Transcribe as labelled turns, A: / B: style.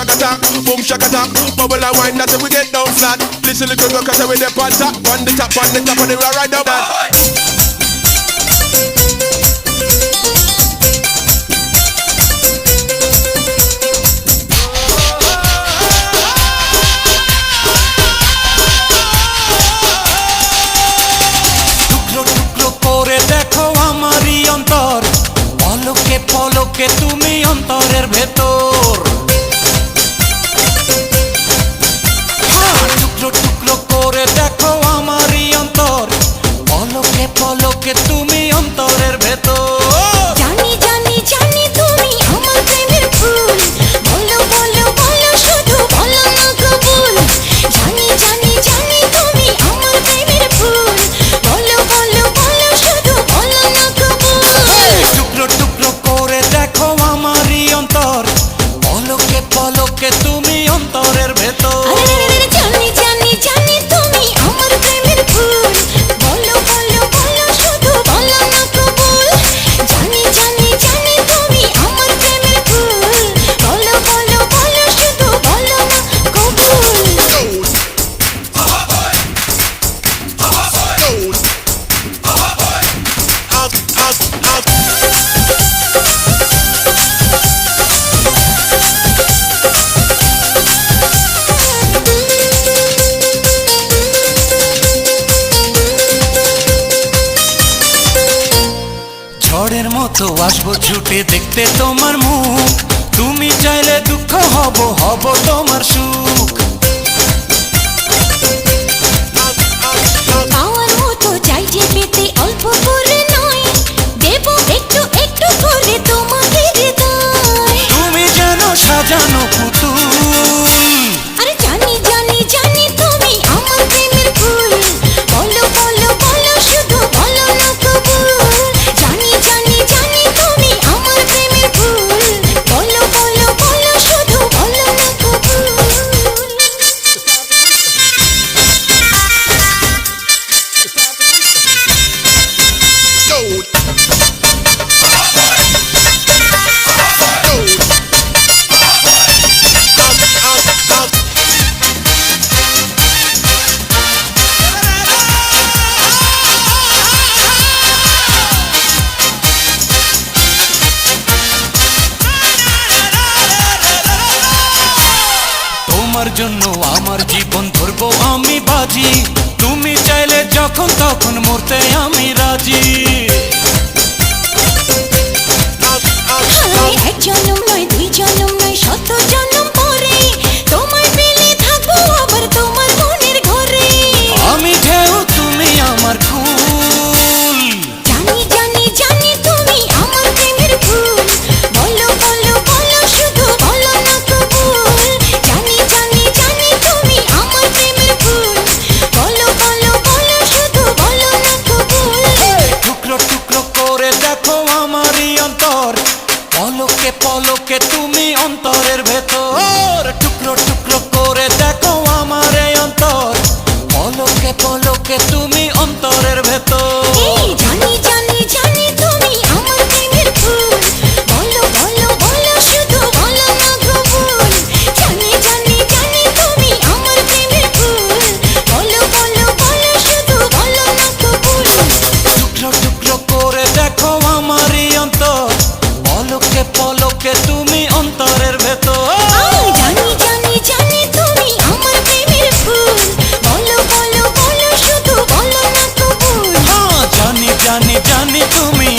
A: shakata, boom shakata. Bubble and wine, that's how we get down flat. Listen little girl, cause we there on top of the top of the right up that.
B: পলকে তুমি অন্তরের ভেতর টুকরো টুকরো করে দেখো আমারই অন্তর পলকে পলকে তুমি অন্তরের ভেতর
C: জানি জানি জানি তুমি আমার প্রেমের ফুল বলো বলো বলো শুধু বলো না কবুল জানি জানি জানি তুমি আমার প্রেমের ফুল বলো বলো বলো শুধু বলো না কবুল
B: টুকরো টুকরো করে দেখো আমারই অন্তর পলকে পলকে তুমি অন্তরের ভেতর
C: জানি জানি জানি তুমি আমার প্রেমের ফুল বলো বলো বলো শুধু বলো না কবুল জানি জানি জানি তুমি আমার প্রেমের ফুল বলো বলো বলো শুধু বলো না কবুল
B: ঝড়ের মতো আসবো ছুটে দেখতে তোমার মুখ তুমি চাইলে দুঃখ হব হব তোমার সুখ
C: পাওয়ার মতো চাইছে পেতে অল্প করে নয় দেব একটু একটু করে তোমাকে হৃদয়
B: তুমি যেন সাজানো পুতুল
C: আরে জানি জানি জানি তুমি আমার প্রেমের ফুল বলো বলো বলো শুধু বলো না কবুল জানি জানি জানি তুমি আমার প্রেমের ফুল বলো বলো বলো শুধু বলো না কবুল
B: তোমার জন্য আমার জীবন ধরবো আমি বাজি তুমি চাইলে যখন তখন মরতে আমি রাজি
C: এক জন্ম নয় দুই জন্ম নয় শত জন্ম পরে তোমায় পেলে থাকবো আবার তোমার মনের ঘরে
B: আমি ঢেউ তুমি আমার কুল
C: জানি জানি জানি তুমি আমার প্রেমের ফুল বলো বলো বলো শুধু বলো না কবুল জানি জানি জানি তুমি আমার প্রেমের ফুল বলো বলো বলো শুধু বলো না কবুল
B: টুকরো টুকরো করে দেখো আমারই অন্তর পলকে পলকে তুমি অন্তরের ভেতর টুকরো টুকরো করে দেখো আমার এই অন্তর পলকে পলকে তুমি অন্তরের ভেতর
C: এই জানি জানি জানি তুমি আমার প্রেমের ফুল বলো বলো বলো শুধু বলো না কবুল জানি জানি জানি তুমি আমার প্রেমের ফুল বলো বলো বলো শুধু বলো না কবুল
B: টুকরো টুকরো করে দেখো আমারই অন্তর পলকে পলকে তুমি অন্তরের ভেতর
C: জানি জানি জানি তুমি আমার প্রেমের ফুল বলো বলো বলো শুধু বলো না কবুল
B: জানি জানি জানি তুমি